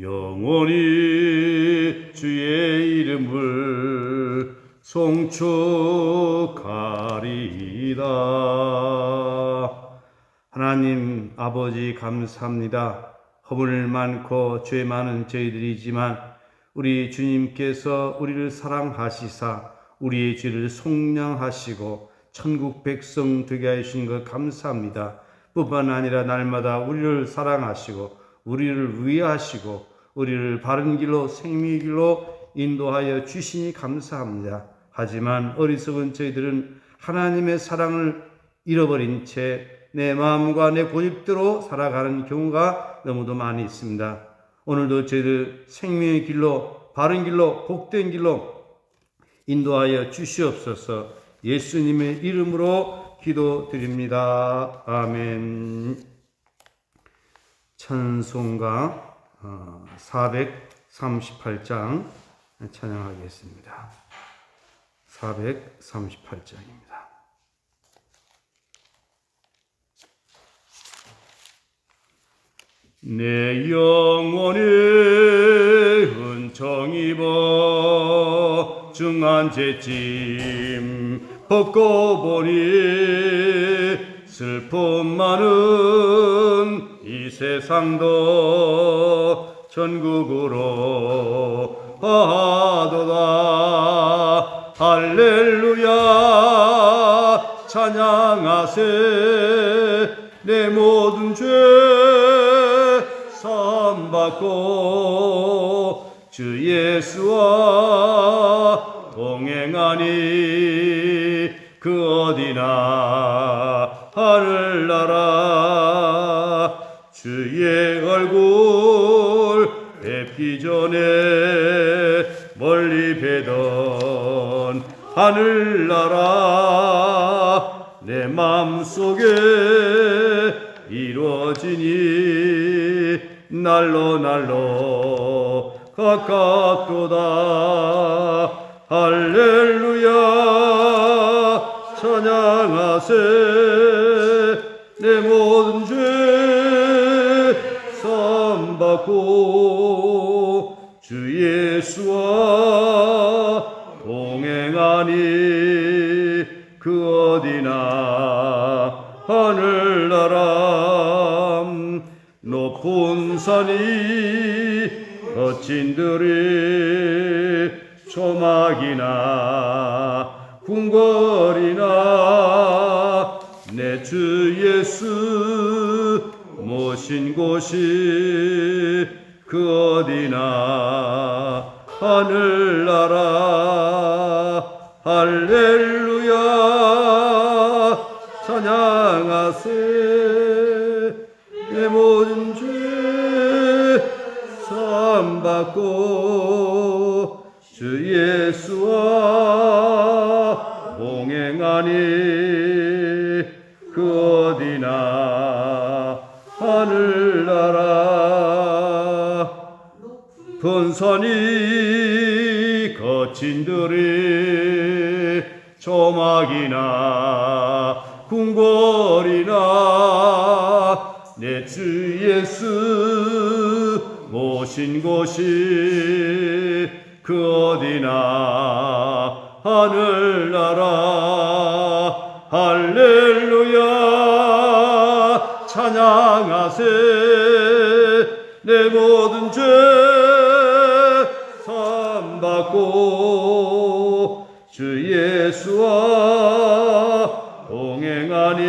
영원히 주의 이름을 송축하리이다. 하나님 아버지 감사합니다. 허물 많고 죄 많은 저희들이지만 우리 주님께서 우리를 사랑하시사 우리의 죄를 속량하시고 천국 백성 되게 하신 것 감사합니다. 뿐만 아니라 날마다 우리를 사랑하시고 우리를 위하시고 우리를 바른 길로 생명의 길로 인도하여 주시니 감사합니다. 하지만 어리석은 저희들은 하나님의 사랑을 잃어버린 채 내 마음과 내 고집대로 살아가는 경우가 너무도 많이 있습니다. 오늘도 저희들 생명의 길로 바른 길로 복된 길로 인도하여 주시옵소서. 예수님의 이름으로 기도드립니다. 아멘. 찬송가 438장 찬양하겠습니다. 438장입니다. 내 영혼이 은총 입어 중한 죄짐 벗고 보니 슬픔 많은 이 세상도 천국으로 가도다. 할렐루야 찬양하세. 내 모든 죄 사함받고 주 예수와 동행하니 그 어디나 하늘나라. 주의 얼굴 뵙기 전에 멀리 뵈던 하늘나라. 내 맘속에 이루어지니 날로 날로 가깝도다. 할렐루야 찬양하세. 내 모든 죄 사함받고 주 예수와 동행하니 그 어디나 하늘나라. 높은 산이 거친 들이 조막이나 궁궐이나 내 주 예수 모신 곳이 그 어디나 하늘나라. 할렐루야 찬양하세. 내 모든 죄 사함받고 주 예수와 동행하니 그 어디나 하늘나라. 높은 산이 거친 들이 조막이나 궁궐이나 내 주 예수 모신 곳이 그 어디나 하늘나라. 할렐루야 찬양하세. 내 모든 죄 사함받고 주 예수와 동행하니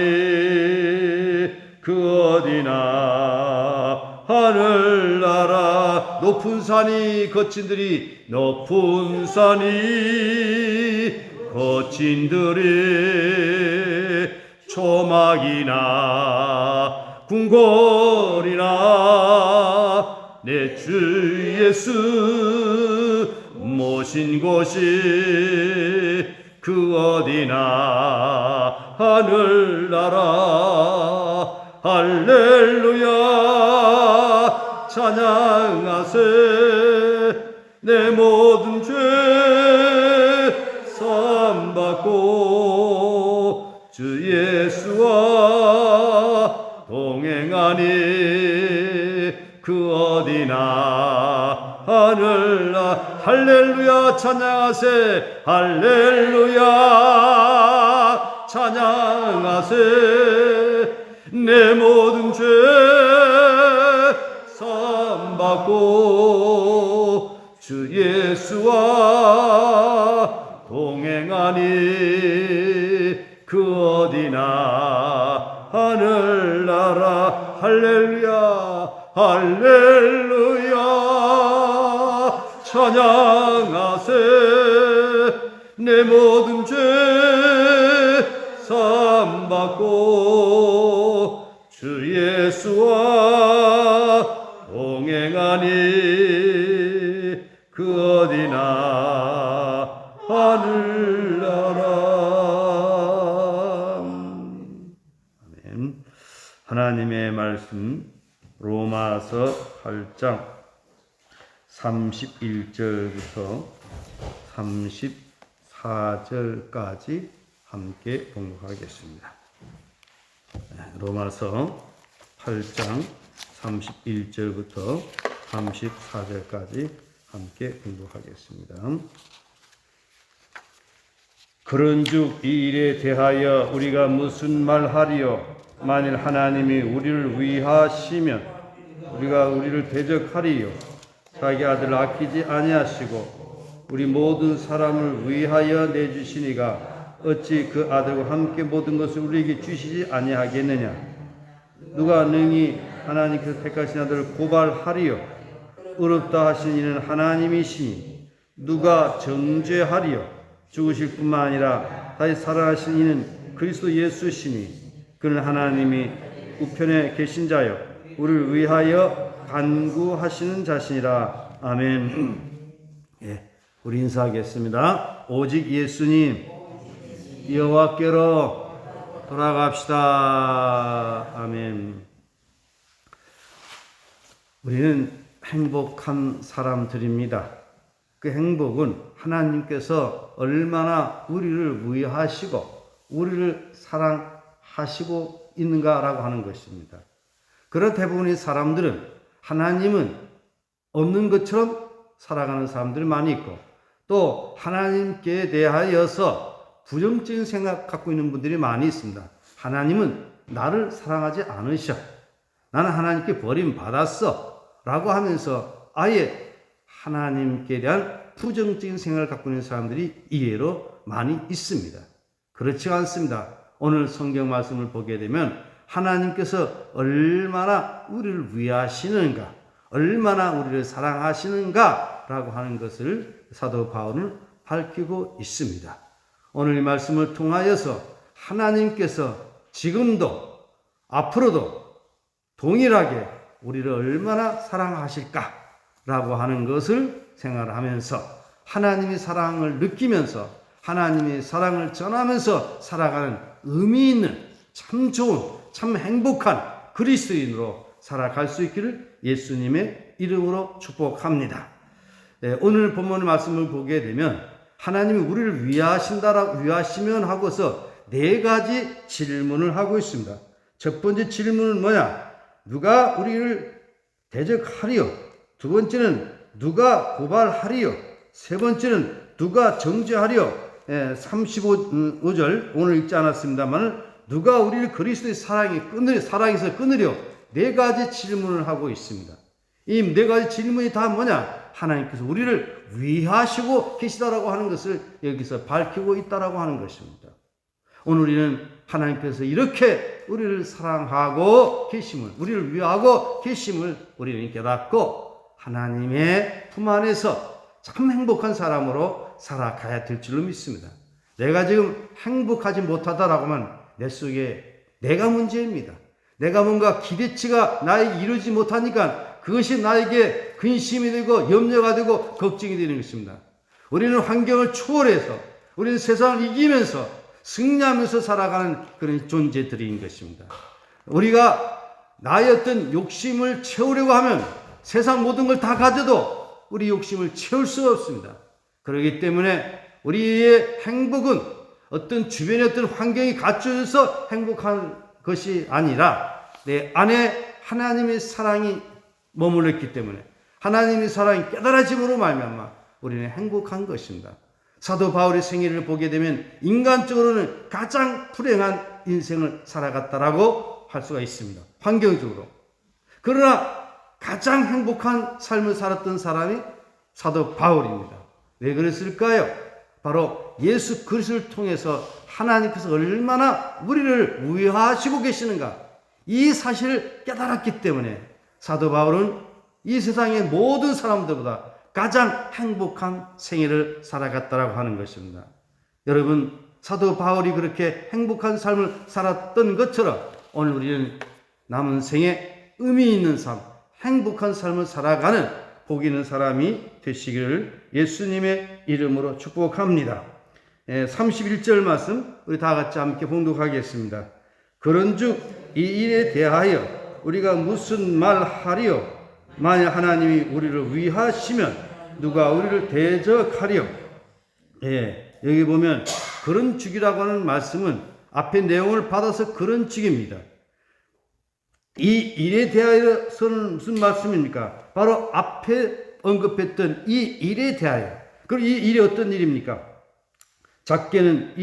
그 어디나 하늘나라. 높은 산이 거친 들이 높은 산이 거친 들이 조막이나 궁궐이나 내 주 예수 모신 곳이 그 어디나 하늘나라. 할렐루야 찬양하세. 내 모든 죄 사함받고 주 예수와 동행하니 그 어디나 하늘나 할렐루야 찬양하세 할렐루야 찬양하세 내 모든 죄 사함받고 주 예수와 동행하니 그 어디나 하늘나라 할렐루야 할렐루야 찬양하세 내 모든 죄 사함받고 주 예수와 동행하니 그 어디나 하늘나라. 아멘. 하나님의 말씀 로마서 8장 31절부터 34절까지 함께 봉독하겠습니다. 로마서 8장 31절부터 34절까지 함께 봉독하겠습니다. 그런즉 이 일에 대하여 우리가 무슨 말하리요? 만일 하나님이 우리를 위하시면 우리가 우리를 대적하리요. 자기 아들을 아끼지 아니하시고 우리 모든 사람을 위하여 내주시니가 어찌 그 아들과 함께 모든 것을 우리에게 주시지 아니하겠느냐? 누가 능히 하나님께서 택하신 아들을 고발하리요? 의롭다 하신 이는 하나님이시니 누가 정죄하리요? 죽으실 뿐만 아니라 다시 살아나신 이는 그리스도 예수시니 그는 하나님이 우편에 계신 자요 우리를 위하여 간구하시는 자신이라. 아멘. 예, 우리 인사하겠습니다. 오직 예수님 여호와께로 돌아갑시다. 아멘. 우리는 행복한 사람들입니다. 그 행복은 하나님께서 얼마나 우리를 위하시고 우리를 사랑하시고 있는가라고 하는 것입니다. 그런 대부분의 사람들은 하나님은 없는 것처럼 살아가는 사람들이 많이 있고 또 하나님께 대하여서 부정적인 생각 갖고 있는 분들이 많이 있습니다. 하나님은 나를 사랑하지 않으셔. 나는 하나님께 버림받았어. 라고 하면서 아예 하나님께 대한 부정적인 생각을 갖고 있는 사람들이 이해로 많이 있습니다. 그렇지 않습니다. 오늘 성경 말씀을 보게 되면 하나님께서 얼마나 우리를 위하시는가, 얼마나 우리를 사랑하시는가 라고 하는 것을 사도 바울은 밝히고 있습니다. 오늘 이 말씀을 통하여서 하나님께서 지금도 앞으로도 동일하게 우리를 얼마나 사랑하실까 라고 하는 것을 생각하면서 하나님의 사랑을 느끼면서 하나님의 사랑을 전하면서 살아가는 의미 있는 참 좋은 참 행복한 그리스도인으로 살아갈 수 있기를 예수님의 이름으로 축복합니다. 네, 오늘 본문의 말씀을 보게 되면 하나님이 우리를 위하시면 하고서 네 가지 질문을 하고 있습니다. 첫 번째 질문은 뭐냐? 누가 우리를 대적하리요? 두 번째는 누가 고발하리요? 세 번째는 누가 정죄하리요? 35절 오늘 읽지 않았습니다만 누가 우리를 그리스도의 사랑에서 끊으려? 네 가지 질문을 하고 있습니다. 이 네 가지 질문이 다 뭐냐? 하나님께서 우리를 위하시고 계시다라고 하는 것을 여기서 밝히고 있다라고 하는 것입니다. 오늘 우리는 하나님께서 이렇게 우리를 사랑하고 계심을, 우리를 위하고 계심을 우리는 깨닫고 하나님의 품 안에서 참 행복한 사람으로 살아가야 될 줄로 믿습니다. 내가 지금 행복하지 못하다라고 하면 내 속에 내가 문제입니다. 내가 뭔가 기대치가 나에게 이루지 못하니까 그것이 나에게 근심이 되고 염려가 되고 걱정이 되는 것입니다. 우리는 환경을 초월해서 우리는 세상을 이기면서 승리하면서 살아가는 그런 존재들인 것입니다. 우리가 나의 어떤 욕심을 채우려고 하면 세상 모든 걸 다 가져도 우리 욕심을 채울 수가 없습니다. 그렇기 때문에 우리의 행복은 어떤 주변의 어떤 환경이 갖춰져서 행복한 것이 아니라 내 안에 하나님의 사랑이 머물렀기 때문에 하나님의 사랑이 깨달아짐으로 말미암아 우리는 행복한 것입니다. 사도 바울의 생애를 보게 되면 인간적으로는 가장 불행한 인생을 살아갔다라고 할 수가 있습니다. 환경적으로. 그러나 가장 행복한 삶을 살았던 사람이 사도 바울입니다. 왜 그랬을까요? 바로 예수 그리스도를 통해서 하나님께서 얼마나 우리를 위하시고 계시는가, 이 사실을 깨달았기 때문에 사도 바울은 이 세상의 모든 사람들보다 가장 행복한 생애를 살아갔다라고 하는 것입니다. 여러분, 사도 바울이 그렇게 행복한 삶을 살았던 것처럼 오늘 우리는 남은 생에 의미 있는 삶, 행복한 삶을 살아가는 복 있는 사람이 되시기를 예수님의 이름으로 축복합니다. 31절 말씀 우리 다 같이 함께 봉독하겠습니다. 그런즉 이 일에 대하여 우리가 무슨 말 하리요? 만약 하나님이 우리를 위하시면 누가 우리를 대적하리요? 여기 보면 그런 죽이라고 하는 말씀은 앞의 내용을 받아서 그런 죽입니다. 이 일에 대하여서는 무슨 말씀입니까? 바로 앞에 언급했던 이 일에 대하여. 그럼 이 일이 어떤 일입니까? 작게는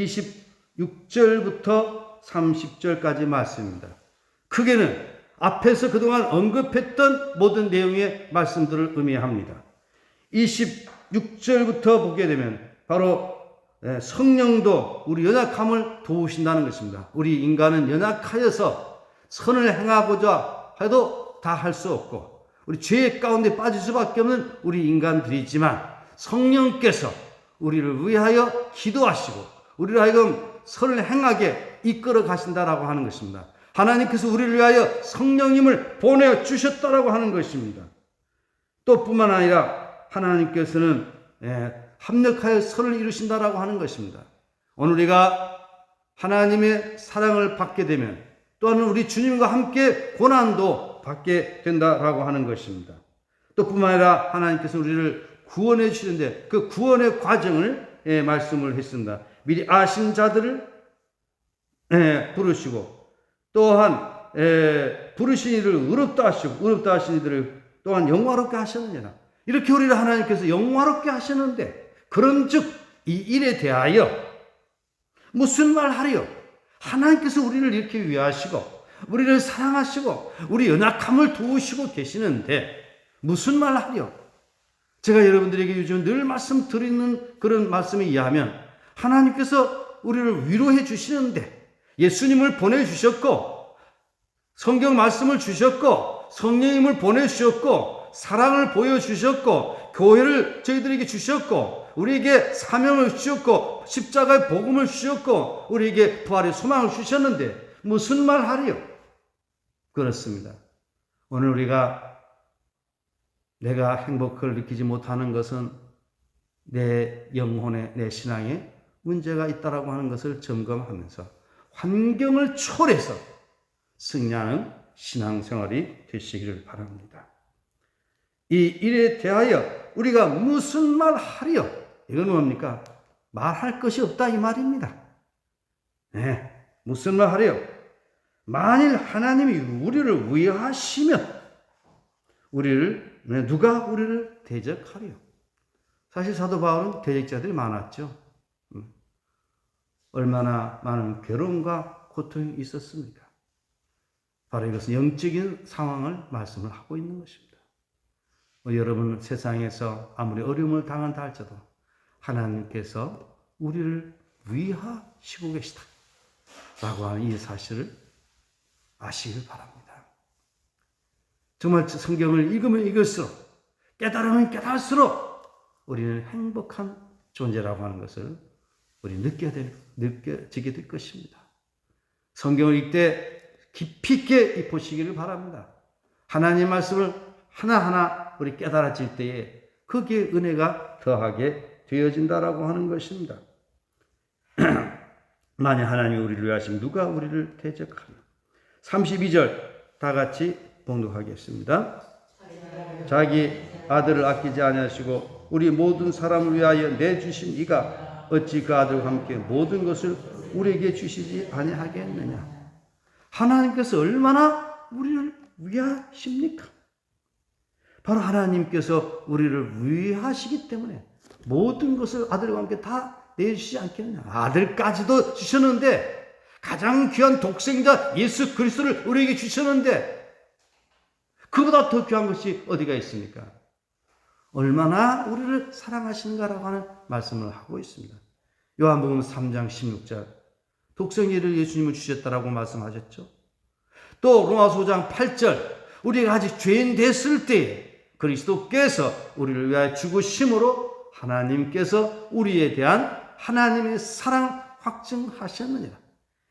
26절부터 30절까지 말씀입니다. 크게는 앞에서 그동안 언급했던 모든 내용의 말씀들을 의미합니다. 26절부터 보게 되면 바로 성령도 우리 연약함을 도우신다는 것입니다. 우리 인간은 연약하여서 선을 행하고자 해도 다 할 수 없고 우리 죄 가운데 빠질 수밖에 없는 우리 인간들이지만 성령께서 우리를 위하여 기도하시고 우리를 하여금 선을 행하게 이끌어 가신다라고 하는 것입니다. 하나님께서 우리를 위하여 성령님을 보내주셨다라고 하는 것입니다. 또 뿐만 아니라 하나님께서는 합력하여 선을 이루신다라고 하는 것입니다. 오늘 우리가 하나님의 사랑을 받게 되면 또한 우리 주님과 함께 고난도 받게 된다라고 하는 것입니다. 또 뿐만 아니라 하나님께서 우리를 구원해 주시는데 그 구원의 과정을 말씀을 했습니다. 미리 아신 자들을 부르시고 또한 부르신 이를 의롭다 하시고 의롭다 하신 이들을 또한 영화롭게 하셨느니라. 이렇게 우리를 하나님께서 영화롭게 하셨는데 그런즉 이 일에 대하여 무슨 말 하리요? 하나님께서 우리를 이렇게 위하시고 우리를 사랑하시고 우리 연약함을 도우시고 계시는데 무슨 말 하리요? 제가 여러분들에게 요즘 늘 말씀드리는 그런 말씀에 의하면 하나님께서 우리를 위로해 주시는데 예수님을 보내주셨고 성경 말씀을 주셨고 성령님을 보내주셨고 사랑을 보여주셨고 교회를 저희들에게 주셨고 우리에게 사명을 주셨고 십자가의 복음을 주셨고 우리에게 부활의 소망을 주셨는데 무슨 말 하리요? 그렇습니다. 오늘 내가 행복을 느끼지 못하는 것은 내 영혼에 내 신앙에 문제가 있다라고 하는 것을 점검하면서 환경을 초월해서 승리하는 신앙생활이 되시기를 바랍니다. 이 일에 대하여 우리가 무슨 말 하리요? 이건 뭡니까? 말할 것이 없다 이 말입니다. 무슨 말 하리요? 만일 하나님이 우리를 위하시면 누가 우리를 대적하리요? 사실 사도 바울은 대적자들이 많았죠. 얼마나 많은 괴로움과 고통이 있었습니까? 바로 이것은 영적인 상황을 말씀을 하고 있는 것입니다. 여러분 세상에서 아무리 어려움을 당한다 할지라도 하나님께서 우리를 위하시고 계시다 라고 하는 이 사실을 아시길 바랍니다. 정말 성경을 읽으면 읽을수록 깨달으면 깨달을수록 우리는 행복한 존재라고 하는 것을 우리 느껴지게 될 것입니다. 성경을 읽되 깊이 있게 보시기를 바랍니다. 하나님의 말씀을 하나하나 우리 깨달아질 때에 거기에 은혜가 더하게 되어진다라고 하는 것입니다. 만약 하나님이 우리를 위하시면 누가 우리를 대적하리요? 32절 다 같이 봉독하겠습니다. 자기 아들을 아끼지 아니하시고 우리 모든 사람을 위하여 내주신 이가 어찌 그 아들과 함께 모든 것을 우리에게 주시지 아니하겠느냐. 하나님께서 얼마나 우리를 위하십니까? 바로 하나님께서 우리를 위하시기 때문에 모든 것을 아들과 함께 다 내주시지 않겠느냐. 아들까지도 주셨는데, 가장 귀한 독생자 예수 그리스도를 우리에게 주셨는데 그보다 더 귀한 것이 어디가 있습니까? 얼마나 우리를 사랑하시는가라고 하는 말씀을 하고 있습니다. 요한복음 3장 16절, 독생자를 예수님을 주셨다라고 말씀하셨죠. 또 로마서 5장 8절, 우리가 아직 죄인 됐을 때에 그리스도께서 우리를 위하여 죽으심으로 하나님께서 우리에 대한 하나님의 사랑 확증하셨느니라.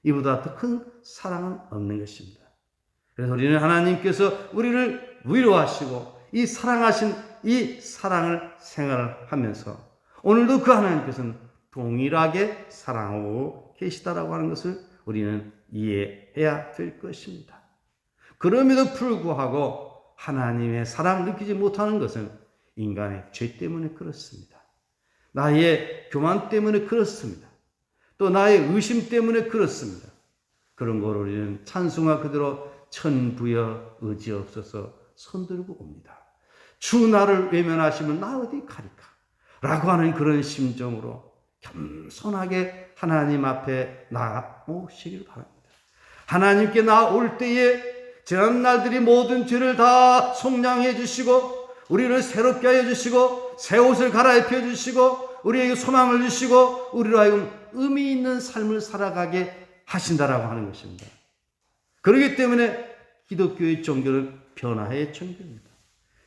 이보다 더 큰 사랑은 없는 것입니다. 그래서 우리는 하나님께서 우리를 위로하시고 이 사랑하신 이 사랑을 생활하면서 오늘도 그 하나님께서는 동일하게 사랑하고 계시다라고 하는 것을 우리는 이해해야 될 것입니다. 그럼에도 불구하고 하나님의 사랑을 느끼지 못하는 것은 인간의 죄 때문에 그렇습니다. 나의 교만 때문에 그렇습니다. 또 나의 의심 때문에 그렇습니다. 그런 걸 우리는 찬송가 그대로 천부여 의지 없어서 손들고 옵니다. 주 나를 외면하시면 나 어디 가리까? 라고 하는 그런 심정으로 겸손하게 하나님 앞에 나아오시길 바랍니다. 하나님께 나올 때에 지난 날들이 모든 죄를 다 속량해 주시고 우리를 새롭게 하여 주시고 새 옷을 갈아입혀 주시고 우리에게 소망을 주시고 우리로 하여금 의미 있는 삶을 살아가게 하신다라고 하는 것입니다. 그렇기 때문에 기독교의 종교는 변화의 종교입니다.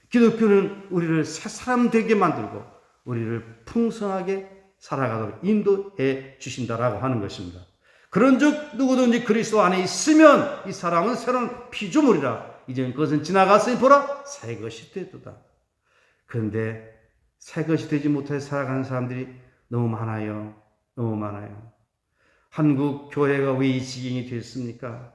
기독교는 우리를 새 사람 되게 만들고 우리를 풍성하게 살아가도록 인도해 주신다라고 하는 것입니다. 그런즉 누구든지 그리스도 안에 있으면 이 사람은 새로운 피조물이라. 이제는 그것은 지나갔으니 보라 새 것이 되도다. 그런데 새 것이 되지 못해 살아가는 사람들이 너무 많아요. 너무 많아요. 한국 교회가 왜 이 지경이 됐습니까?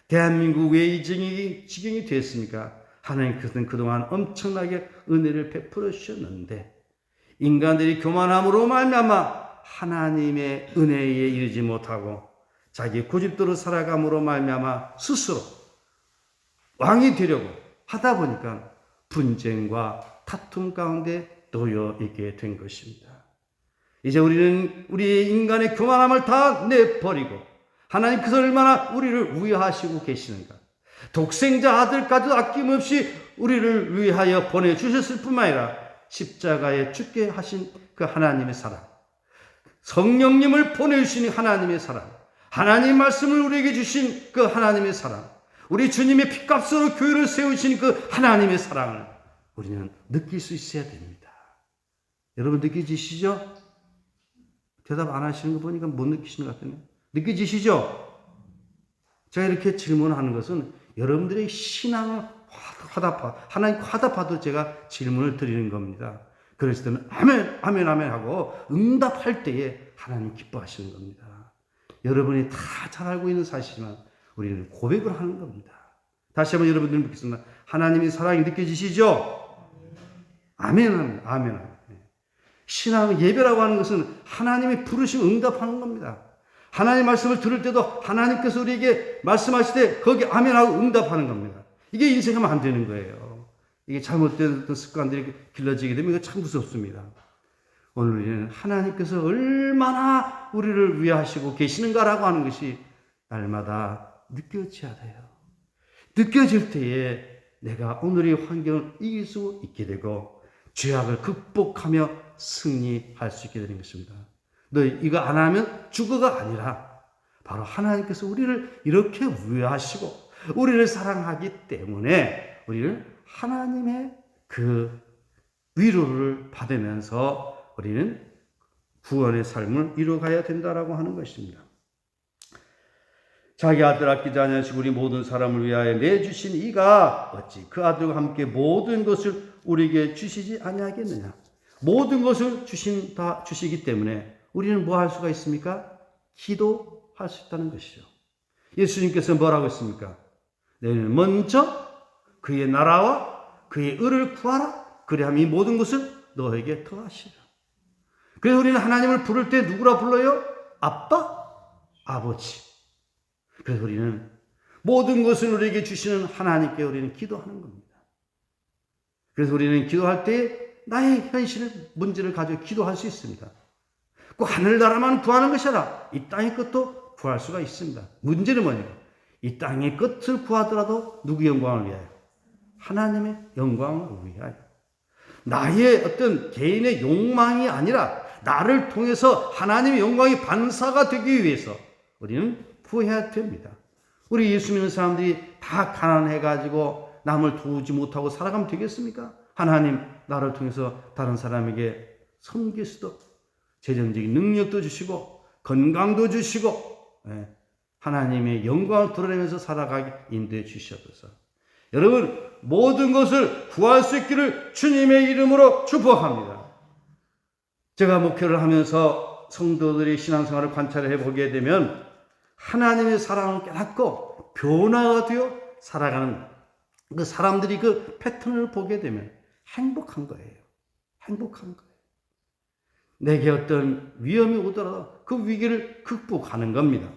대한민국 왜 이 지경이 됐습니까? 하나님께서는 그동안 엄청나게 은혜를 베풀어 주셨는데 인간들이 교만함으로 말미암아 하나님의 은혜에 이르지 못하고 자기 고집대로 살아감으로 말미암아 스스로 왕이 되려고 하다 보니까 분쟁과 다툼 가운데 놓여 있게 된 것입니다. 이제 우리는 우리의 인간의 교만함을 다 내버리고 하나님께서 얼마나 우리를 위하시고 계시는가. 독생자 아들까지도 아낌없이 우리를 위하여 보내주셨을 뿐만 아니라 십자가에 죽게 하신 그 하나님의 사랑, 성령님을 보내주신 하나님의 사랑, 하나님 말씀을 우리에게 주신 그 하나님의 사랑, 우리 주님의 피값으로 교회를 세우신 그 하나님의 사랑을 우리는 느낄 수 있어야 됩니다. 여러분 느껴지시죠? 대답 안 하시는 거 보니까 못 느끼시는 것 같네요. 느껴지시죠? 제가 이렇게 질문하는 것은 여러분들의 신앙을 하나님 화답하도 제가 질문을 드리는 겁니다. 그랬을 때는 아멘, 아멘, 아멘 하고 응답할 때에 하나님 기뻐하시는 겁니다. 여러분이 다 잘 알고 있는 사실이지만 우리는 고백을 하는 겁니다. 다시 한번 여러분들 묻겠습니다. 하나님의 사랑이 느껴지시죠? 아멘, 아멘, 아멘, 아멘. 신앙 예배라고 하는 것은 하나님의 부르심 응답하는 겁니다. 하나님 말씀을 들을 때도 하나님께서 우리에게 말씀하실 때 거기 아멘하고 응답하는 겁니다. 이게 인생하면 안 되는 거예요. 이게 잘못된 어떤 습관들이 길러지게 되면 이거 참 무섭습니다. 오늘 우리는 하나님께서 얼마나 우리를 위하시고 계시는가라고 하는 것이 날마다 느껴져야 돼요. 느껴질 때에 내가 오늘의 환경을 이길 수 있게 되고 죄악을 극복하며 승리할 수 있게 되는 것입니다. 너 이거 안 하면 죽어가 아니라 바로 하나님께서 우리를 이렇게 위하시고 우리를 사랑하기 때문에 우리는 하나님의 그 위로를 받으면서 우리는 구원의 삶을 이루어가야 된다라고 하는 것입니다. 자기 아들 아끼지 아니하시고 우리 모든 사람을 위하여 내주신 이가 어찌 그 아들과 함께 모든 것을 우리에게 주시지 아니하겠느냐. 모든 것을 주시기 때문에 우리는 뭐 할 수가 있습니까? 기도할 수 있다는 것이죠. 예수님께서 뭐라고 했습니까? 너희는 먼저 그의 나라와 그의 의를 구하라. 그리하면 이 모든 것을 너에게 더하시라. 그래서 우리는 하나님을 부를 때 누구라 불러요? 아빠, 아버지. 그래서 우리는 모든 것을 우리에게 주시는 하나님께 우리는 기도하는 겁니다. 그래서 우리는 기도할 때 나의 현실 문제를 가지고 기도할 수 있습니다. 꼭 하늘나라만 구하는 것이 아니라 이 땅의 것도 구할 수가 있습니다. 문제는 뭐냐? 이 땅의 것을 구하더라도 누구의 영광을 위하여? 하나님의 영광을 위하여. 나의 어떤 개인의 욕망이 아니라 나를 통해서 하나님의 영광의 반사가 되기 위해서 우리는 구해야 됩니다. 우리 예수 믿는 사람들이 다 가난해가지고 남을 도우지 못하고 살아가면 되겠습니까? 하나님 나를 통해서 다른 사람에게 섬길 수도 재정적인 능력도 주시고 건강도 주시고 하나님의 영광을 드러내면서 살아가게 인도해 주시옵소서. 여러분 모든 것을 구할 수 있기를 주님의 이름으로 축복합니다. 제가 목회를 하면서 성도들이 신앙생활을 관찰해 보게 되면 하나님의 사랑을 깨닫고 변화가 되어 살아가는 그 사람들이 그 패턴을 보게 되면 행복한 거예요. 행복한 거예요. 내게 어떤 위험이 오더라도 그 위기를 극복하는 겁니다.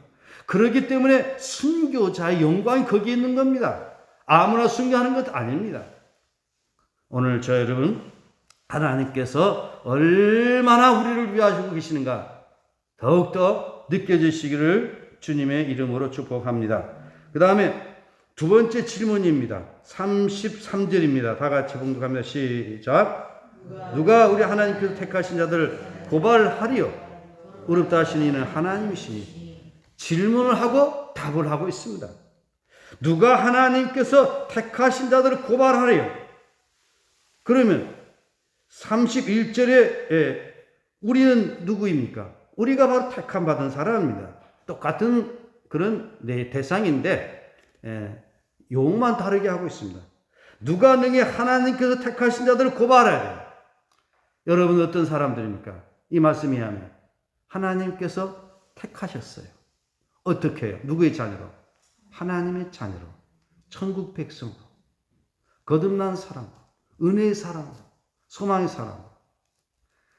그렇기 때문에 순교자의 영광이 거기에 있는 겁니다. 아무나 순교하는 것 아닙니다. 오늘 저 여러분 하나님께서 얼마나 우리를 위하시고 계시는가 더욱더 느껴지시기를 주님의 이름으로 축복합니다. 그 다음에 두 번째 질문입니다. 33절입니다. 다 같이 봉독합니다. 시작. 누가 우리 하나님께서 택하신 자들을 고발하리요? 어렵다 하시는 이는 하나님이시니. 질문을 하고 답을 하고 있습니다. 누가 하나님께서 택하신 자들을 고발하리요? 그러면 31절에 우리는 누구입니까? 우리가 바로 택함 받은 사람입니다. 똑같은 그런 대상인데 용만 다르게 하고 있습니다. 누가 능히 하나님께서 택하신 자들을 고발해야 돼요. 여러분 어떤 사람들입니까? 이 말씀이 하면 하나님께서 택하셨어요. 어떻게 해요? 누구의 자녀로? 하나님의 자녀로, 천국 백성으로, 거듭난 사람, 은혜의 사람, 소망의 사람.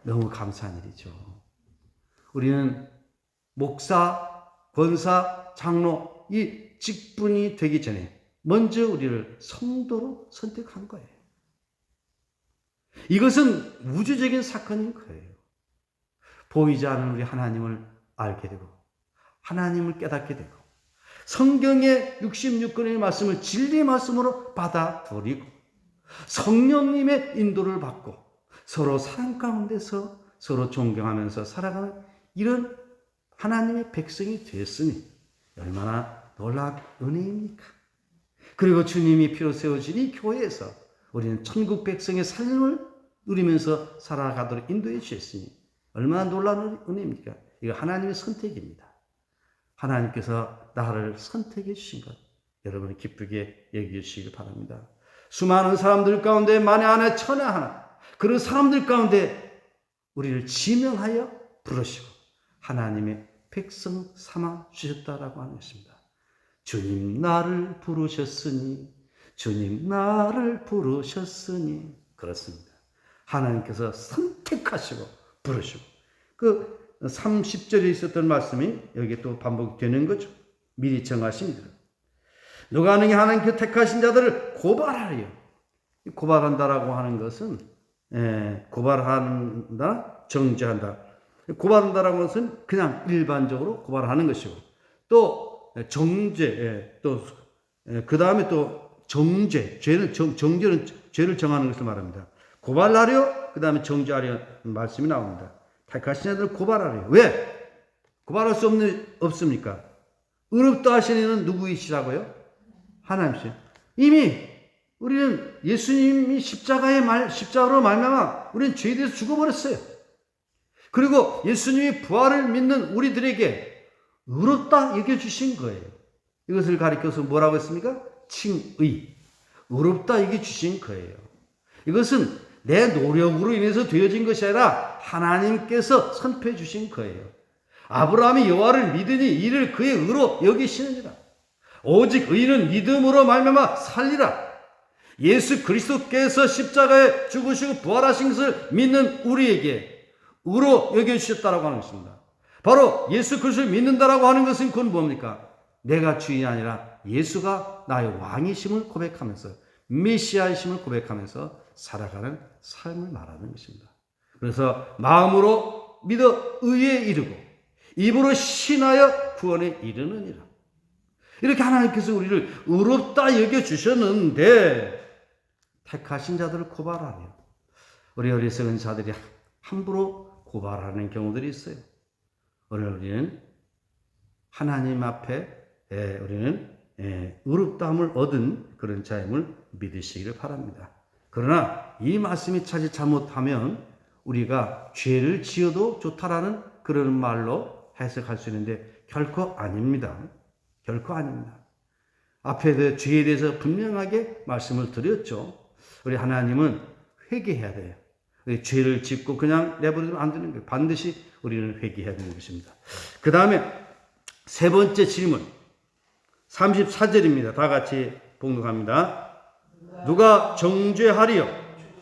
너무 감사한 일이죠. 우리는 목사, 권사, 장로 이 직분이 되기 전에 먼저 우리를 성도로 선택한 거예요. 이것은 우주적인 사건인 거예요. 보이지 않는 우리 하나님을 알게 되고 하나님을 깨닫게 되고 성경의 66권의 말씀을 진리의 말씀으로 받아들이고 성령님의 인도를 받고 서로 사랑 가운데서 서로 존경하면서 살아가는 이런 하나님의 백성이 되었으니 얼마나 놀라운 은혜입니까? 그리고 주님이 피로 세워진 이 교회에서 우리는 천국 백성의 삶을 누리면서 살아가도록 인도해 주셨으니 얼마나 놀라운 은혜입니까? 이거 하나님의 선택입니다. 하나님께서 나를 선택해 주신 것 여러분이 기쁘게 여기시길 바랍니다. 수많은 사람들 가운데 만에 하나 천에 하나 그런 사람들 가운데 우리를 지명하여 부르시고 하나님의 백성 삼아 주셨다라고 하는 것입니다. 주님 나를 부르셨으니 주님 나를 부르셨으니 그렇습니다. 하나님께서 선택하시고 부르시고 그 30절에 있었던 말씀이 여기 또 반복되는 거죠. 미리 정하신 대로. 누가 능히 하나님께서 택하신 자들을 고발하리요. 고발한다라고 하는 것은 고발한다, 정죄한다. 고발한다라고 하는 것은 그냥 일반적으로 고발하는 것이고 또 정죄, 또 그 다음에 또 정죄, 정죄는 죄를 정하는 것을 말합니다. 고발하려, 그 다음에 정죄하려 말씀이 나옵니다. 택하신 자들을 고발하려. 왜? 고발할 수 없습니까? 의롭다 하시는 이는 누구이시라고요? 하나님이시죠. 이미 우리는 예수님이 십자가로 말미암아 우리는 죄에 대해서 죽어버렸어요. 그리고 예수님이 부활을 믿는 우리들에게 의롭다 여겨주신 거예요. 이것을 가리켜서 뭐라고 했습니까? 칭의. 의롭다 여겨주신 거예요. 이것은 내 노력으로 인해서 되어진 것이 아니라 하나님께서 선포해 주신 거예요. 아브라함이 여호와를 믿으니 이를 그의 의로 여기시느니라. 오직 의인은 믿음으로 말미암아 살리라. 예수 그리스도께서 십자가에 죽으시고 부활하신 것을 믿는 우리에게 의로 여겨주셨다라고 하는 것입니다. 바로 예수 그리스도를 믿는다라고 하는 것은 그건 뭡니까? 내가 주인이 아니라 예수가 나의 왕이심을 고백하면서 메시아이심을 고백하면서 살아가는 삶을 말하는 것입니다. 그래서 마음으로 믿어 의에 이르고 입으로 신하여 구원에 이르느니라. 이렇게 하나님께서 우리를 의롭다 여겨주셨는데 택하신 자들을 고발하며 우리 어리석은 자들이 함부로 고발하는 경우들이 있어요. 오늘 우리는 하나님 앞에 우리는 의롭다함을 얻은 그런 자임을 믿으시기를 바랍니다. 그러나 이 말씀이 차지 잘못하면 우리가 죄를 지어도 좋다라는 그런 말로 해석할 수 있는데 결코 아닙니다. 결코 아닙니다. 앞에 죄에 대해서 분명하게 말씀을 드렸죠. 우리 하나님은 회개해야 돼요. 죄를 짓고 그냥 내버려두면 안 되는 거예요. 반드시 우리는 회개해야 되는 것입니다. 그 다음에 세 번째 질문 34절입니다. 다 같이 봉독합니다. 누가 정죄하리요?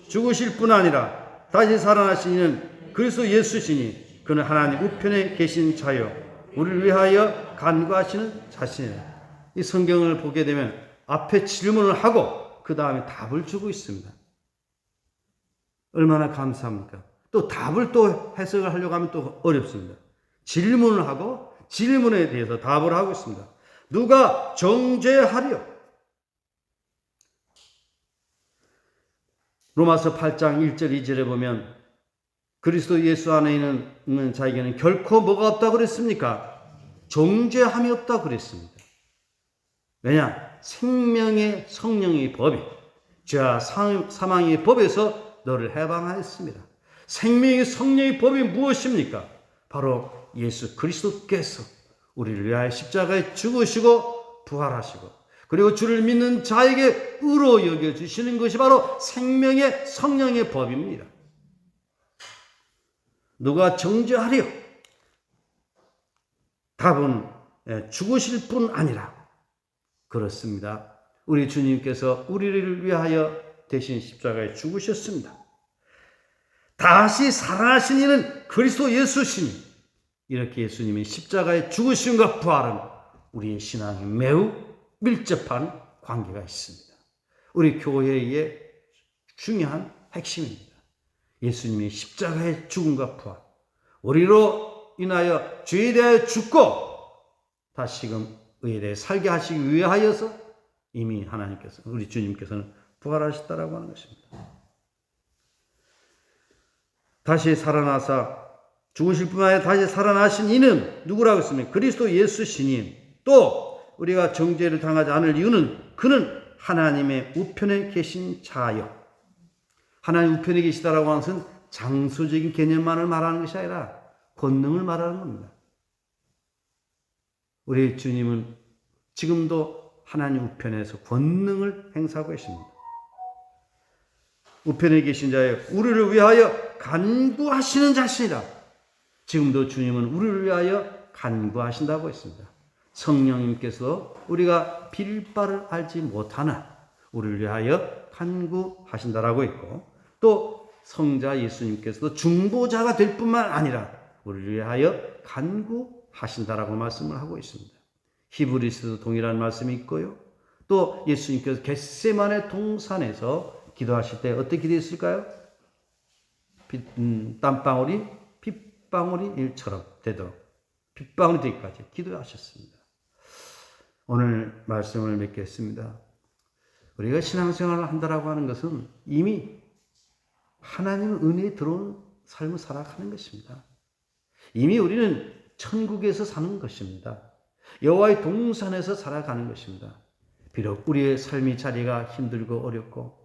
죽으실 뿐 아니라 다시 살아나신 이는 그리스도 예수시니 그는 하나님 우편에 계신 자요 우리를 위하여 간구하시는 자신이라. 이 성경을 보게 되면 앞에 질문을 하고 그 다음에 답을 주고 있습니다. 얼마나 감사합니까? 또 답을 또 해석을 하려고 하면 또 어렵습니다. 질문을 하고 질문에 대해서 답을 하고 있습니다. 누가 정죄하리요? 로마서 8장 1절 2절에 보면 그리스도 예수 안에 있는 자에게는 결코 뭐가 없다고 그랬습니까? 정죄함이 없다고 그랬습니다. 왜냐? 생명의 성령의 법이 죄와 사망의 법에서 너를 해방하였습니다. 생명의 성령의 법이 무엇입니까? 바로 예수 그리스도께서 우리를 위하여 십자가에 죽으시고 부활하시고 그리고 주를 믿는 자에게 의로 여겨주시는 것이 바로 생명의 성령의 법입니다. 누가 정죄하리요? 답은 죽으실 뿐 아니라 그렇습니다. 우리 주님께서 우리를 위하여 대신 십자가에 죽으셨습니다. 다시 살아나신 이는 그리스도 예수시니 이렇게 예수님이 십자가에 죽으심과 부활은 우리의 신앙에 매우 밀접한 관계가 있습니다. 우리 교회의 중요한 핵심입니다. 예수님이 십자가의 죽음과 부활, 우리로 인하여 죄에 대하여 죽고 다시금 의에 대해 살게 하시기 위하여서 이미 하나님께서 우리 주님께서는 부활하셨다라고 하는 것입니다. 다시 살아나사 죽으실 뿐만 아니라 다시 살아나신 이는 누구라고 했습니까? 그리스도 예수시니 또 우리가 정죄를 당하지 않을 이유는 그는 하나님의 우편에 계신 자요. 하나님 우편에 계시다라고 하는 것은 장소적인 개념만을 말하는 것이 아니라 권능을 말하는 겁니다. 우리 주님은 지금도 하나님 우편에서 권능을 행사하고 계십니다. 우편에 계신 자여 우리를 위하여 간구하시는 자신이라. 지금도 주님은 우리를 위하여 간구하신다고 했습니다. 성령님께서 우리가 빌 바를 알지 못하나 우리를 위하여 간구하신다라고 했고 또 성자 예수님께서도 중보자가 될 뿐만 아니라 우리를 위하여 간구하신다라고 말씀을 하고 있습니다. 히브리서도 동일한 말씀이 있고요. 또 예수님께서 겟세마네 동산에서 기도하실 때 어떻게 기도했을까요? 땀방울이 빗방울이 일처럼 되도록 빗방울이 되기까지 기도하셨습니다. 오늘 말씀을 맺겠습니다. 우리가 신앙생활을 한다라고 하는 것은 이미 하나님의 은혜에 들어온 삶을 살아가는 것입니다. 이미 우리는 천국에서 사는 것입니다. 여호와의 동산에서 살아가는 것입니다. 비록 우리의 삶의 자리가 힘들고 어렵고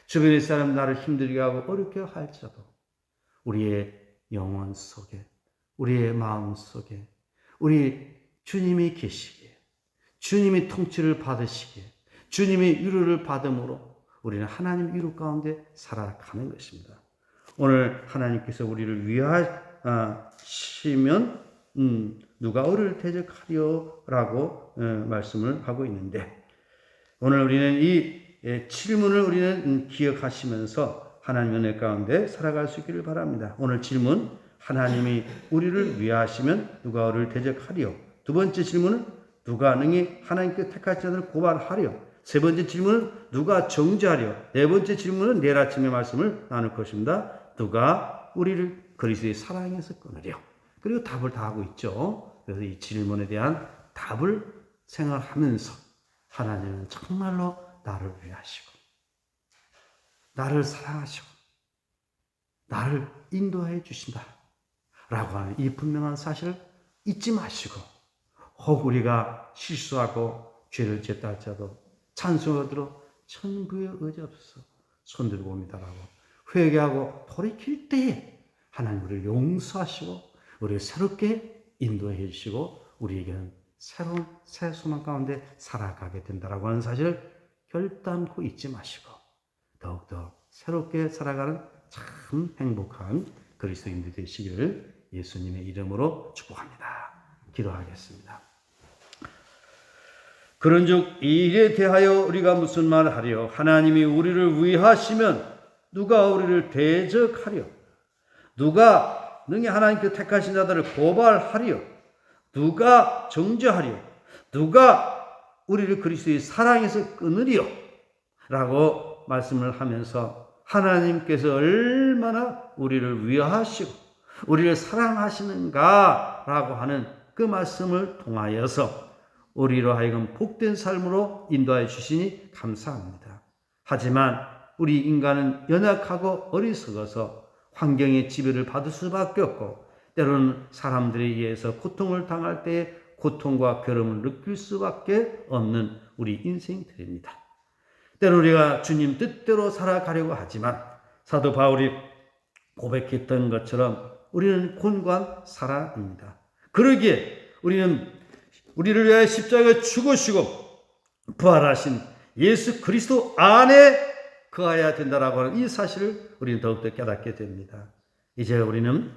주변의 사람 나를 힘들게 하고 어렵게 할지라도 우리의 영혼 속에 우리의 마음 속에 우리 주님이 계시기에 주님이 통치를 받으시기에 주님의 위로를 받음으로 우리는 하나님 위로 가운데 살아가는 것입니다. 오늘 하나님께서 우리를 위하시면 누가 우리를 대적하리요라고 말씀을 하고 있는데 오늘 우리는 이 질문을 우리는 기억하시면서 하나님의 은혜 가운데 살아갈 수 있기를 바랍니다. 오늘 질문 하나님이 우리를 위하시면 누가 우리를 대적하리요? 두 번째 질문은 누가 능히 하나님께 택하신 자들을 고발하리요? 세 번째 질문은 누가 정죄하려? 네 번째 질문은 내일 아침에 말씀을 나눌 것입니다. 누가 우리를 그리스도의 사랑에서 끊으려? 그리고 답을 다 하고 있죠. 그래서 이 질문에 대한 답을 생각하면서 하나님은 정말로 나를 위하시고 나를 사랑하시고 나를 인도해 주신다 라고 하는 이 분명한 사실을 잊지 마시고, 혹 우리가 실수하고 죄를 짓다 할지라도 찬송하도록 천부의 의지 없어서 손들고 옵니다라고 회개하고 돌이킬 때에 하나님 우리를 용서하시고 우리를 새롭게 인도해 주시고 우리에게는 새로운 새 소망 가운데 살아가게 된다라고 하는 사실을 결단코 잊지 마시고 더욱더 새롭게 살아가는 참 행복한 그리스도인들이 되시기를 예수님의 이름으로 축복합니다. 기도하겠습니다. 그런즉 이 일에 대하여 우리가 무슨 말을 하려? 하나님이 우리를 위하시면 누가 우리를 대적하려? 누가 능히 하나님께 택하신 자들을 고발하려? 누가 정죄하려? 누가 우리를 그리스도의 사랑에서 끊으려? 라고 말씀을 하면서 하나님께서 얼마나 우리를 위하시고 우리를 사랑하시는가 라고 하는 그 말씀을 통하여서 우리로 하여금 복된 삶으로 인도하여 주시니 감사합니다. 하지만 우리 인간은 연약하고 어리석어서 환경의 지배를 받을 수밖에 없고 때로는 사람들에 의해서 고통을 당할 때에 고통과 괴로움을 느낄 수밖에 없는 우리 인생들입니다. 때로 우리가 주님 뜻대로 살아가려고 하지만 사도 바울이 고백했던 것처럼 우리는 곤고한 사람입니다. 그러기에 우리를 위하여 십자가에 죽으시고 부활하신 예수 그리스도 안에 거하여야 된다라고 하는 이 사실을 우리는 더욱더 깨닫게 됩니다. 이제 우리는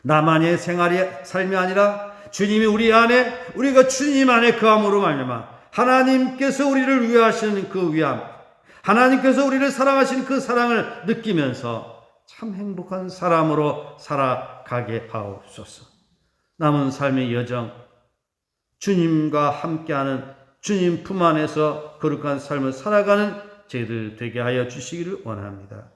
나만의 삶이 아니라 주님이 우리 안에, 우리가 주님 안에 거함으로 말미암아 하나님께서 우리를 위하시는 그 위함, 하나님께서 우리를 사랑하시는 그 사랑을 느끼면서 참 행복한 사람으로 살아가게 하옵소서. 남은 삶의 여정, 주님과 함께하는 주님 품 안에서 거룩한 삶을 살아가는 저희들 되게 하여 주시기를 원합니다.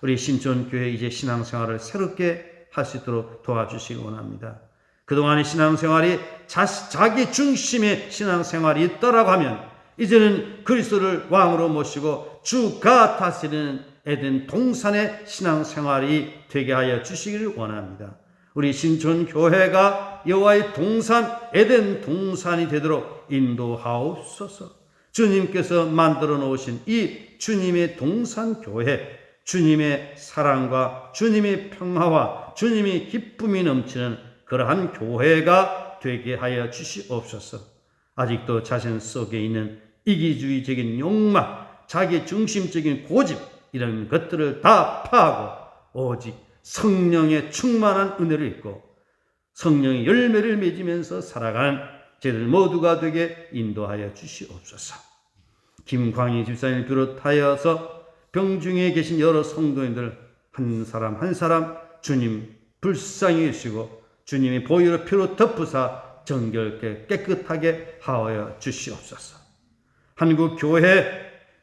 우리 신촌교회 이제 신앙생활을 새롭게 할 수 있도록 도와주시기 원합니다. 그동안의 신앙생활이 자기 중심의 신앙생활이 있다라고 하면 이제는 그리스도를 왕으로 모시고 주가 다스리는 에덴 동산의 신앙생활이 되게 하여 주시기를 원합니다. 우리 신촌교회가 여호와의 동산, 에덴 동산이 되도록 인도하옵소서. 주님께서 만들어 놓으신 이 주님의 동산교회, 주님의 사랑과 주님의 평화와 주님의 기쁨이 넘치는 그러한 교회가 되게 하여 주시옵소서. 아직도 자신 속에 있는 이기주의적인 욕망, 자기 중심적인 고집 이런 것들을 다 파하고 오직 성령의 충만한 은혜를 입고 성령의 열매를 맺으면서 살아가는 저희들 모두가 되게 인도하여 주시옵소서. 김광희 집사님을 비롯하여서 병중에 계신 여러 성도인들 한 사람 한 사람 주님 불쌍히 여기시고 주님의 보혈의 피로 덮으사 정결케 깨끗하게 하여 주시옵소서. 한국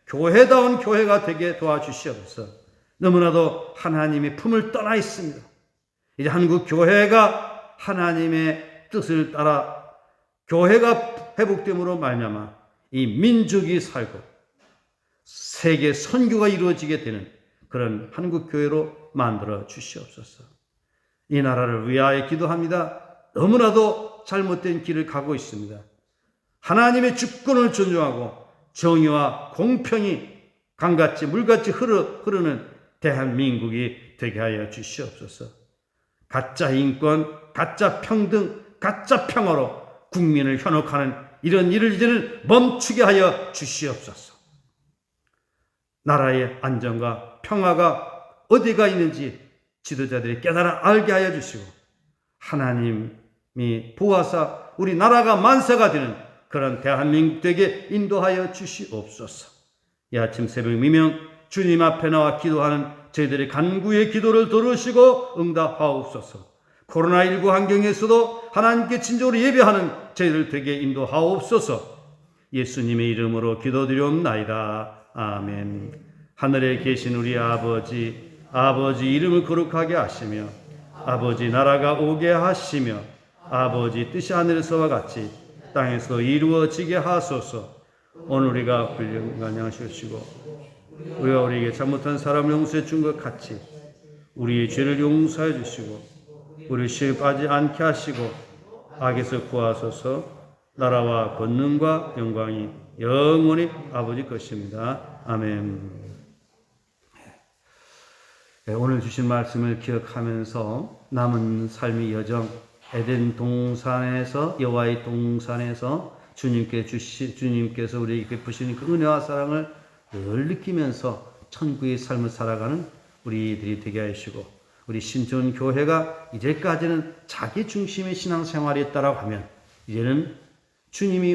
교회다운 교회가 되게 도와주시옵소서. 너무나도 하나님의 품을 떠나 있습니다. 이제 한국 교회가 하나님의 뜻을 따라 교회가 회복됨으로 말미암아 이 민족이 살고 세계 선교가 이루어지게 되는 그런 한국 교회로 만들어 주시옵소서. 이 나라를 위하여 기도합니다. 너무나도 잘못된 길을 가고 있습니다. 하나님의 주권을 존중하고 정의와 공평이 강같이 물같이 흐르는 대한민국이 되게 하여 주시옵소서. 가짜 인권, 가짜 평등, 가짜 평화로 국민을 현혹하는 이런 일을 이제는 멈추게 하여 주시옵소서. 나라의 안정과 평화가 어디가 있는지 지도자들이 깨달아 알게 하여 주시고 하나님이 보아사 우리 나라가 만세가 되는 그런 대한민국 되게 인도하여 주시옵소서. 이 아침 새벽 미명 주님 앞에 나와 기도하는 저희들의 간구의 기도를 들으시고 응답하옵소서. 코로나19 환경에서도 하나님께 진정으로 예배하는 저희들 되게 인도하옵소서. 예수님의 이름으로 기도드리옵나이다. 아멘. 하늘에 계신 우리 아버지 이름을 거룩하게 하시며 아버지 나라가 오게 하시며 아버지 뜻이 하늘에서와 같이 땅에서 이루어지게 하소서. 오늘 우리가 훌륭한 양식을 주시고 우리가 우리에게 잘못한 사람을 용서해 준 것 같이 우리의 죄를 용서해 주시고 우리 시험에 빠지지 않게 하시고 악에서 구하소서. 나라와 권능과 영광이 영원히 아버지 것입니다. 아멘. 오늘 주신 말씀을 기억하면서 남은 삶의 여정, 에덴 동산에서 여호와의 동산에서 주님께서 우리에게 베푸신 그 은혜와 사랑을 늘 느끼면서 천국의 삶을 살아가는 우리들이 되게 하시고, 우리 신촌 교회가 이제까지는 자기 중심의 신앙생활이었다라고 하면 이제는 주님이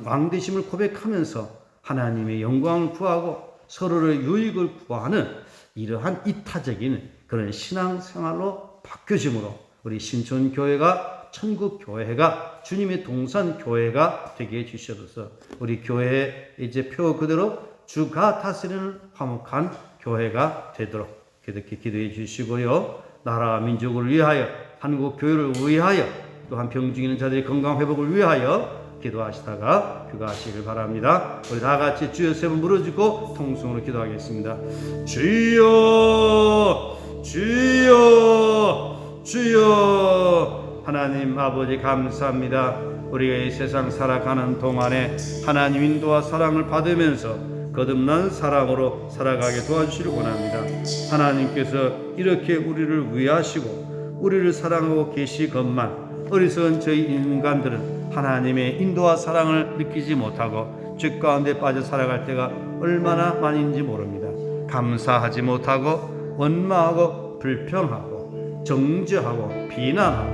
왕되심을 고백하면서 하나님의 영광을 구하고 서로의 유익을 구하는 이러한 이타적인 그런 신앙생활로 바뀌어짐으로 우리 신촌교회가 천국교회가 주님의 동산교회가 되게 해주셔서 우리 교회의 이제 표 그대로 주가 다스리는 화목한 교회가 되도록 그렇게 기도해 주시고요. 나라와 민족을 위하여, 한국 교회를 위하여, 또한 병 중에 자들의 건강 회복을 위하여 기도하시다가 귀가하시길 바랍니다. 우리 다 같이 주여 세 번 부르짖고 통성으로 기도하겠습니다. 주여, 주여, 주여. 하나님 아버지 감사합니다. 우리가 이 세상 살아가는 동안에 하나님 인도와 사랑을 받으면서 거듭난 사랑으로 살아가게 도와주시길 원합니다. 하나님께서 이렇게 우리를 위하시고 우리를 사랑하고 계시건만 어리석은 저희 인간들은 하나님의 인도와 사랑을 느끼지 못하고 죄 가운데 빠져 살아갈 때가 얼마나 많은지 모릅니다. 감사하지 못하고 원망하고 불평하고 정죄하고 비난하고